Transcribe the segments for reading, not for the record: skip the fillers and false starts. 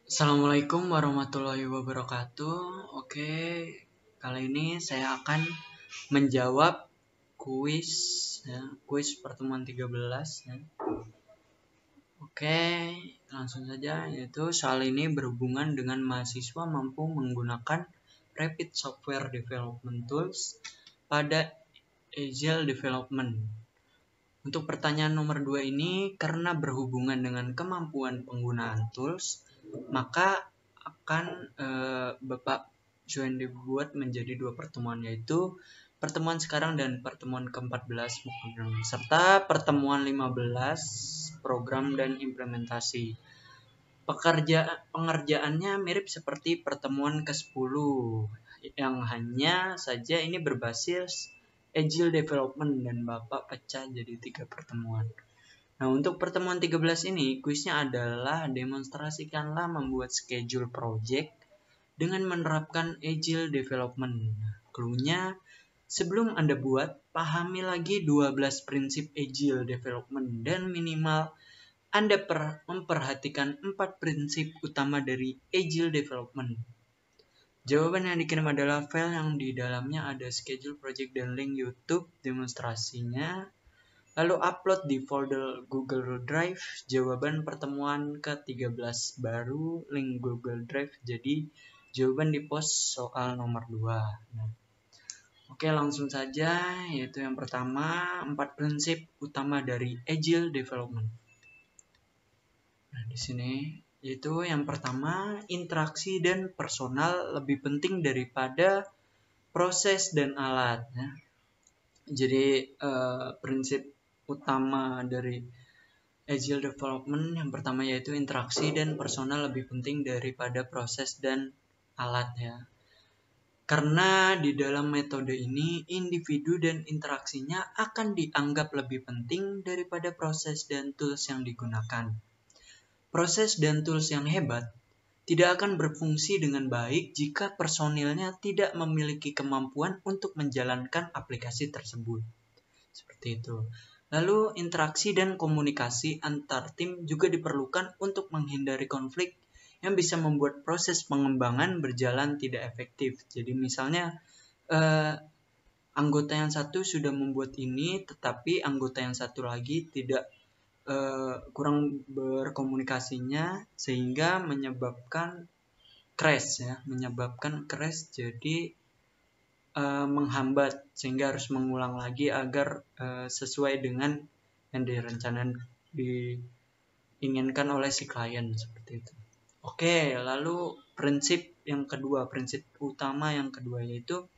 Assalamualaikum warahmatullahi wabarakatuh. Oke, kali ini saya akan menjawab kuis kuis pertemuan 13 ya. Oke, langsung saja, yaitu soal ini berhubungan dengan mahasiswa mampu menggunakan Rapid Software Development Tools pada Agile Development. Untuk pertanyaan nomor 2 ini, karena berhubungan dengan kemampuan penggunaan tools, maka akan Bapak join dibuat menjadi 2 pertemuan, yaitu pertemuan sekarang dan pertemuan ke-14 serta pertemuan 15 program dan implementasi. Pengerjaannya mirip seperti pertemuan ke-10 yang hanya saja ini berbasis Agile Development dan Bapak pecah jadi 3 pertemuan. Nah, untuk pertemuan 13 ini, kuisnya adalah demonstrasikanlah membuat schedule project dengan menerapkan Agile Development. Cluenya, sebelum Anda buat, pahami lagi 12 prinsip Agile Development dan minimal Anda memperhatikan 4 prinsip utama dari Agile Development. Jawaban yang dikirim adalah file yang di dalamnya ada schedule project dan link YouTube demonstrasinya. Lalu upload di folder Google Drive jawaban pertemuan ke-13 baru link Google Drive jadi jawaban di post soal nomor 2. Nah, oke, langsung saja, yaitu yang pertama 4 prinsip utama dari Agile Development. Nah, di sini yaitu yang pertama, interaksi dan personal lebih penting daripada proses dan alat ya. Jadi prinsip utama dari Agile Development yang pertama yaitu interaksi dan personal lebih penting daripada proses dan alat ya. Karena di dalam metode ini individu dan interaksinya akan dianggap lebih penting daripada proses dan tools yang digunakan. Proses dan tools yang hebat tidak akan berfungsi dengan baik jika personilnya tidak memiliki kemampuan untuk menjalankan aplikasi tersebut. Seperti itu. Lalu interaksi dan komunikasi antar tim juga diperlukan untuk menghindari konflik yang bisa membuat proses pengembangan berjalan tidak efektif. Jadi misalnya anggota yang satu sudah membuat ini, tetapi anggota yang satu lagi tidak kurang berkomunikasinya sehingga menyebabkan crash jadi menghambat sehingga harus mengulang lagi agar sesuai dengan yang diinginkan oleh si klien seperti itu. Oke, lalu prinsip utama yang kedua yaitu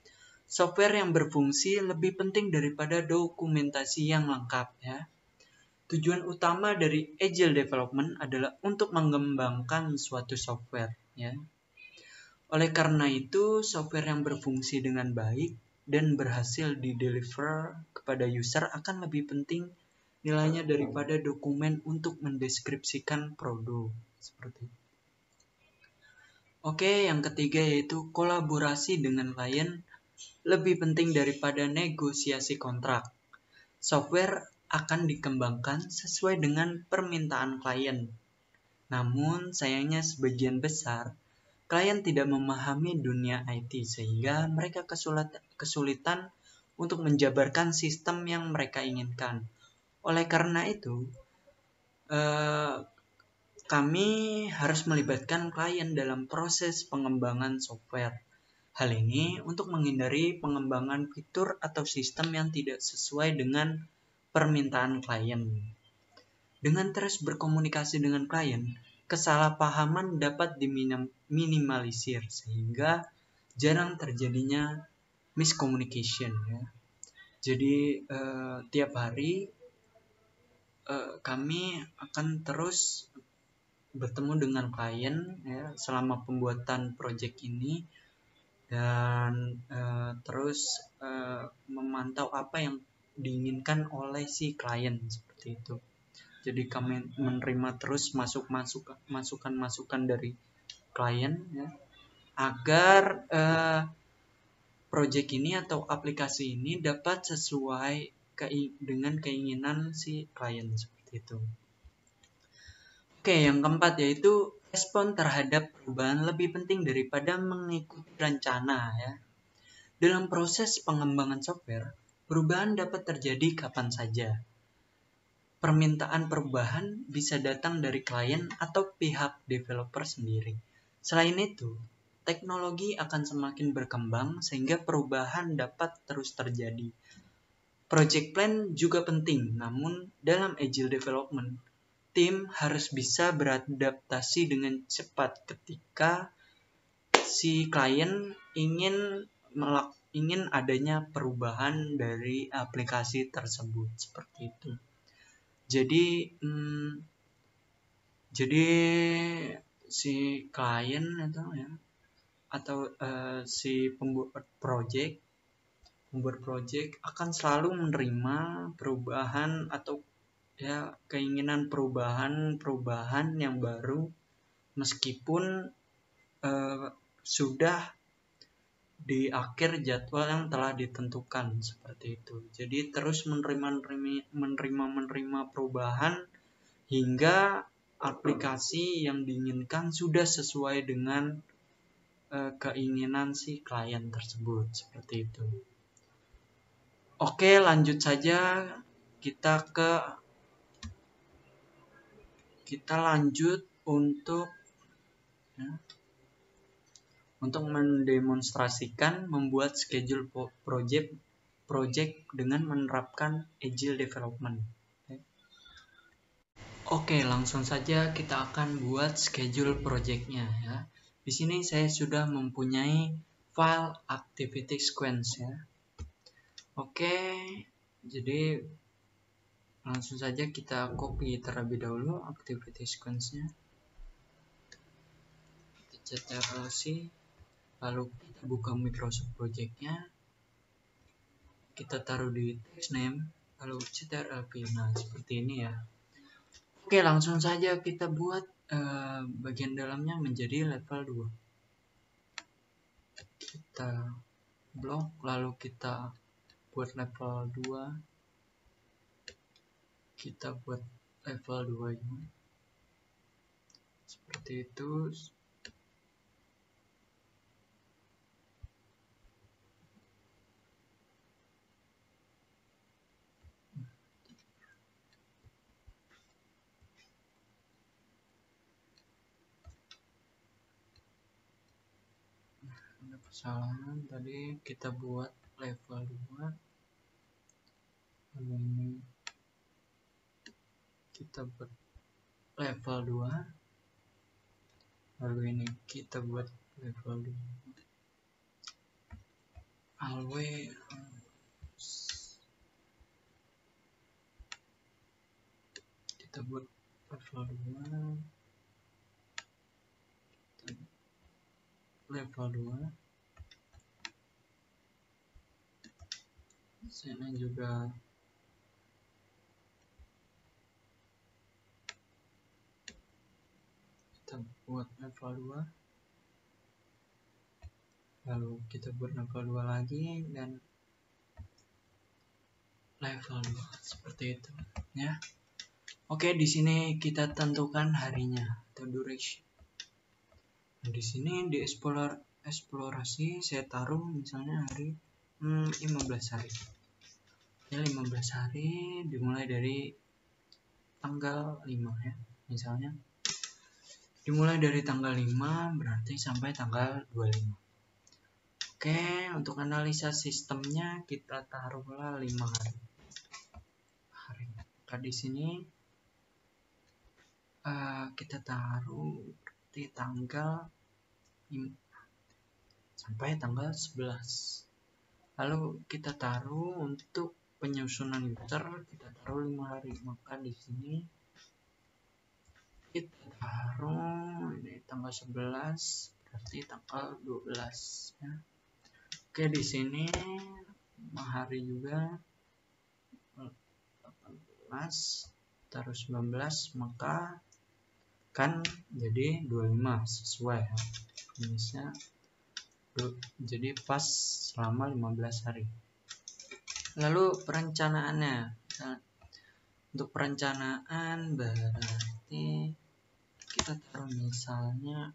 software yang berfungsi lebih penting daripada dokumentasi yang lengkap ya. Tujuan utama dari Agile Development adalah untuk mengembangkan suatu software ya. Oleh karena itu, software yang berfungsi dengan baik dan berhasil di-deliver kepada user akan lebih penting nilainya daripada dokumen untuk mendeskripsikan produk. Seperti itu. Oke, yang ketiga yaitu kolaborasi dengan klien lebih penting daripada negosiasi kontrak. Software akan dikembangkan sesuai dengan permintaan klien. Namun, sayangnya sebagian besar klien tidak memahami dunia IT sehingga mereka kesulitan untuk menjabarkan sistem yang mereka inginkan. Oleh karena itu, kami harus melibatkan klien dalam proses pengembangan software. Hal ini untuk menghindari pengembangan fitur atau sistem yang tidak sesuai dengan permintaan klien. Dengan terus berkomunikasi dengan klien, kesalahpahaman dapat diminimalisir sehingga jarang terjadinya miscommunication ya. Jadi tiap hari kami akan terus bertemu dengan klien ya selama pembuatan project ini dan terus memantau apa yang diinginkan oleh si klien seperti itu. Jadi kami menerima terus masukan-masukan dari klien ya, agar project ini atau aplikasi ini dapat sesuai dengan keinginan si klien seperti itu. Oke, yang keempat yaitu Respon terhadap perubahan lebih penting daripada mengikuti rencana ya. Dalam proses pengembangan software, perubahan dapat terjadi kapan saja. Permintaan perubahan bisa datang dari klien atau pihak developer sendiri. Selain itu, teknologi akan semakin berkembang sehingga perubahan dapat terus terjadi. Project plan juga penting, namun dalam agile development, tim harus bisa beradaptasi dengan cepat ketika si klien ingin adanya perubahan dari aplikasi tersebut seperti itu. Jadi si klien atau si pembuat project akan selalu menerima perubahan atau ya keinginan perubahan yang baru meskipun sudah di akhir jadwal yang telah ditentukan seperti itu. Jadi terus menerima perubahan hingga aplikasi yang diinginkan sudah sesuai dengan keinginan si klien tersebut seperti itu. Oke, lanjut saja kita lanjut untuk mendemonstrasikan membuat schedule project dengan menerapkan agile development. Oke, langsung saja kita akan buat schedule projectnya ya. Di sini saya sudah mempunyai file activity sequence ya. Oke, jadi langsung saja kita copy terlebih dahulu activity sequence-nya. Kita ctrl-C, lalu kita buka Microsoft Project-nya. Kita taruh di text name, lalu ctrl-V. Nah, seperti ini ya. Oke, langsung saja kita buat bagian dalamnya menjadi level 2. Kita blok, lalu kita buat level 2. Kita buat level 2 ini. Seperti itu. Ada kesalahan tadi, kita buat level 2. Lalu ini kita buat level 2. Lalu ini kita buat level 2. Always kita buat level 2. Level 2. Sini juga kita buat level 2. Lalu kita buat level 2 lagi dan level 2 seperti itu ya. Oke, di sini kita tentukan harinya atau duration. Nah, di sini di eksplorasi saya taruh misalnya hari 15 hari. Ya, 15 hari dimulai dari tanggal 5 ya. Misalnya dimulai dari tanggal 5 berarti sampai tanggal 25. Oke, untuk analisa sistemnya kita taruhlah 5 hari. Nah, di sini kita taruh di tanggal 5 sampai tanggal 11. Lalu kita taruh untuk penyusunan user, kita taruh 5 hari. Maka di sini kita taruh ini tanggal 11 berarti tanggal 12 ya. Oke, di sini 5 hari juga 18 taruh 19, maka kan jadi 25 sesuai ya. Bisa jadi pas selama 15 hari. Lalu perencanaannya, untuk perencanaan berarti kita kita taruh misalnya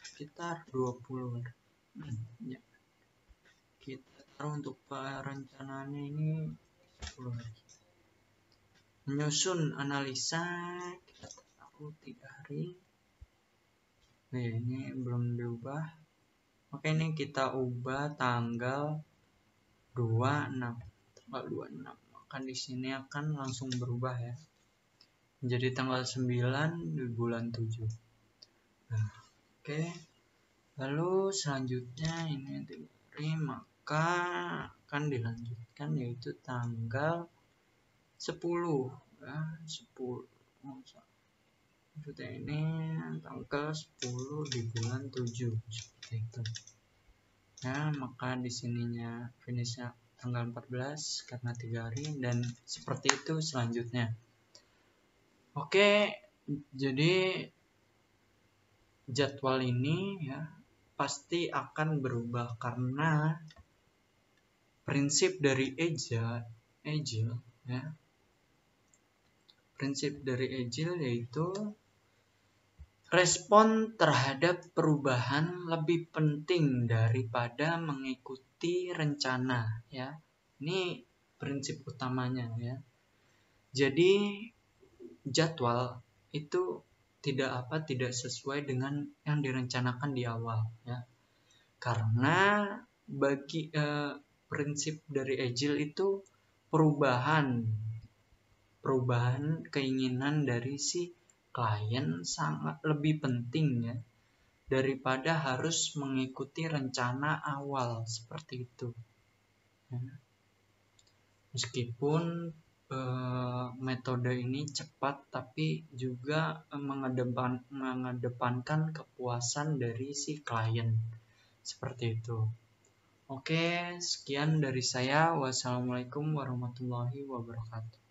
sekitar 20 ya. Kita taruh untuk perencanaannya ini 10 hari. Menyusun analisa kita taruh 3 hari. Ini belum diubah. Oke, ini kita ubah tanggal 26. Tanggal 26. Maka di sini akan langsung berubah ya. Menjadi tanggal 9 di bulan 7. Nah, oke. Lalu selanjutnya ini 3 hari, maka akan dilanjutkan yaitu tanggal 10 ya, 10. Maksudnya ini tanggal 10 di bulan 7 seperti itu. Nah, maka di sininya finishnya tanggal 14 karena 3 hari dan seperti itu selanjutnya. Oke, jadi jadwal ini ya pasti akan berubah karena prinsip dari Agile ya. Prinsip dari Agile yaitu respon terhadap perubahan lebih penting daripada mengikuti rencana ya. Ini prinsip utamanya ya. Jadi jadwal itu tidak sesuai dengan yang direncanakan di awal ya. Karena bagi prinsip dari Agile itu perubahan keinginan dari si klien sangat lebih penting ya daripada harus mengikuti rencana awal seperti itu ya. Meskipun metode ini cepat tapi juga mengedepankan kepuasan dari si klien seperti itu. Oke, sekian dari saya. Wassalamualaikum warahmatullahi wabarakatuh.